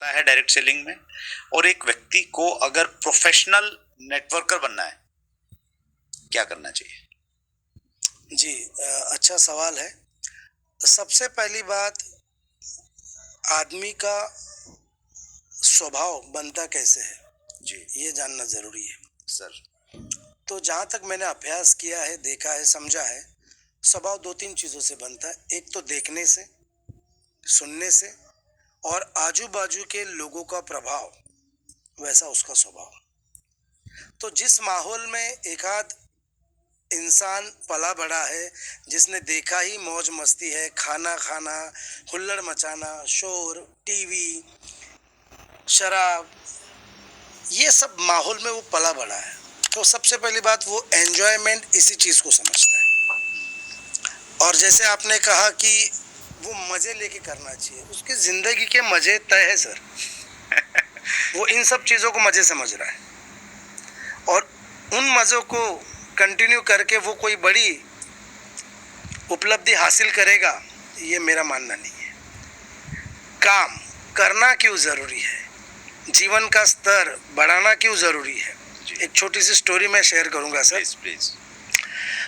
है direct selling में, और एक व्यक्ति को अगर प्रोफेशनल नेटवर्कर बनना है, क्या करना चाहिए? जी, अच्छा सवाल है। सबसे पहली बात, आदमी का स्वभाव बनता कैसे है, जी ये जानना ज़रूरी है। सर। तो जहाँ तक मैंने अभ्यास किया है, देखा है, समझा है, स्वभाव 2-3 चीज़ों से बनता है। एक तो देखने से, सुनने से, और आजू-बाजू के लोगों का प्रभाव, वैसा उसका स्वभाव। तो जिस माहौल में एकाध इंसान पला बड़ा है, जिसने देखा ही मौज मस्ती है, खाना खाना, हुल्लड़ मचाना, शोर, टीवी, शराब, ये सब माहौल में वो पला बड़ा है, तो सबसे पहली बात वो एन्जॉयमेंट इसी चीज़ को समझता है। और जैसे आपने कहा कि वो मज़े लेके करना चाहिए, उसकी ज़िंदगी के मज़े तय है सर। वो इन सब चीज़ों को मज़े समझ रहा है, और उन मज़ों को कंटिन्यू करके वो कोई बड़ी उपलब्धि हासिल करेगा, ये मेरा मानना नहीं है। काम करना क्यों ज़रूरी है, जीवन का स्तर बढ़ाना क्यों ज़रूरी है, एक छोटी सी स्टोरी मैं शेयर करूंगा सर। Please please.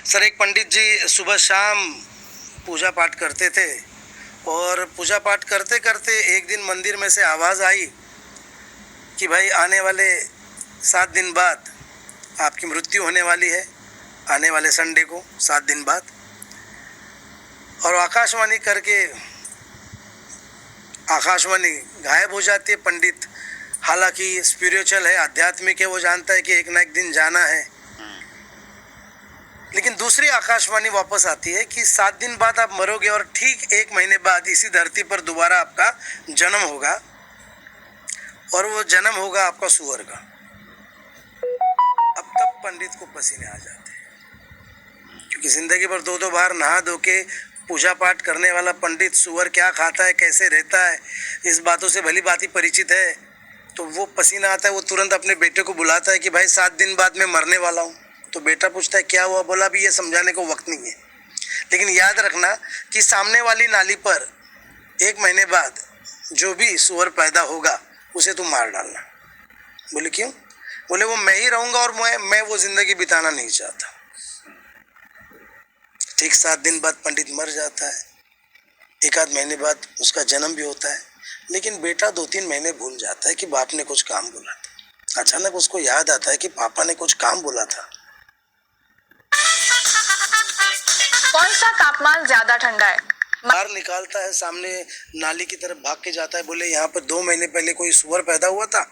सर, एक पंडित जी सुबह शाम पूजा पाठ करते थे, और पूजा पाठ करते करते एक दिन मंदिर में से आवाज़ आई कि भाई आने वाले 7 दिन बाद आपकी मृत्यु होने वाली है, आने वाले संडे को 7 दिन बाद। और आकाशवाणी करके आकाशवाणी गायब हो जाती है। पंडित हालांकि स्पिरिचुअल है, आध्यात्मिक है, वो जानता है कि एक ना एक दिन जाना है, लेकिन दूसरी आकाशवाणी वापस आती है कि 7 दिन बाद आप मरोगे, और ठीक 1 महीने बाद इसी धरती पर दोबारा आपका जन्म होगा, और वो जन्म होगा आपका सुअर का। अब तब पंडित को पसीने आ जाते हैं, क्योंकि जिंदगी भर 2-2 बार नहा धो के पूजा पाठ करने वाला पंडित सुअर क्या खाता है, कैसे रहता है, इस बातों से भली भांति परिचित है। तो वो पसीना आता है, वो तुरंत अपने बेटे को बुलाता है कि भाई 7 दिन बाद मैं मरने वाला हूँ। तो बेटा पूछता है क्या हुआ, बोला भी ये समझाने को वक्त नहीं है, लेकिन याद रखना कि सामने वाली नाली पर 1 महीने बाद जो भी सुअर पैदा होगा उसे तुम मार डालना। बोले क्यों? बोले वो मैं ही रहूँगा, और मैं वो जिंदगी बिताना नहीं चाहता। ठीक 7 दिन बाद पंडित मर जाता है, 1-आध महीने बाद उसका जन्म भी होता है, लेकिन बेटा 2-3 महीने भूल जाता है कि बाप ने कुछ काम बोला था। अचानक उसको याद आता है कि पापा ने कुछ काम बोला था। कौन सा तापमान ज्यादा ठंडा है? बाहर निकालता है, सामने नाली की तरफ भाग के जाता है। बोले यहाँ पर 2 महीने पहले कोई सुअर पैदा हुआ था।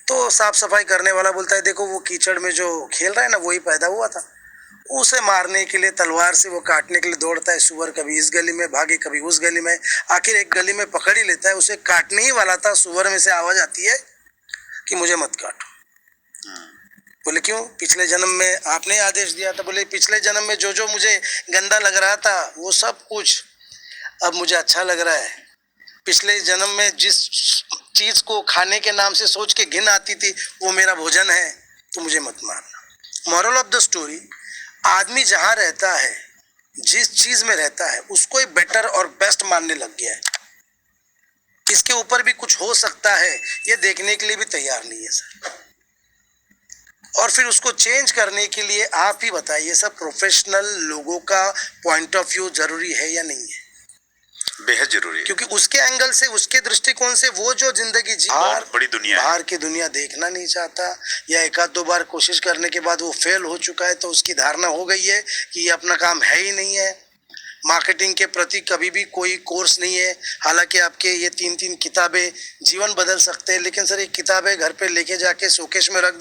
तो साफ सफाई करने वाला बोलता है देखो वो कीचड़ में जो खेल रहा है ना, वही पैदा हुआ था। उसे मारने के लिए तलवार से वो काटने के लिए दौड़ता है। सुअर कभी इस गली में भागे, कभी उस गली में, आखिर एक गली में पकड़ ही लेता है। उसे काटने ही वाला था, सुअर में से आवाज आती है कि मुझे मत काटो। बोले क्यों? पिछले जन्म में आपने आदेश दिया था। बोले पिछले जन्म में जो जो मुझे गंदा लग रहा था वो सब कुछ अब मुझे अच्छा लग रहा है। पिछले जन्म में जिस चीज को खाने के नाम से सोच के घिन आती थी वो मेरा भोजन है, तो मुझे मत मारना। मॉरल ऑफ द स्टोरी, आदमी जहाँ रहता है, जिस चीज में रहता है, उसको ही बेटर और बेस्ट मानने लग गया है। इसके ऊपर भी कुछ हो सकता है ये देखने के लिए भी तैयार नहीं है सर। और फिर उसको चेंज करने के लिए आप ही बताइए सर, प्रोफेशनल लोगों का पॉइंट ऑफ व्यू जरूरी है या नहीं है? बेहद जरूरी है, क्योंकि उसके एंगल से, उसके दृष्टिकोण से वो जो जिंदगी जी बहुत बड़ी दुनिया है, बाहर की दुनिया देखना नहीं चाहता, या 1-2 बार कोशिश करने के बाद वो फेल हो चुका है, तो उसकी धारणा हो गई है कि ये अपना काम है ही नहीं है। मार्केटिंग के प्रति कभी भी कोई कोर्स नहीं है। हालांकि आपके ये 3-3 किताबें जीवन बदल सकते हैं, लेकिन सर एक किताबें घर पे लेके जाके शोकेश में रख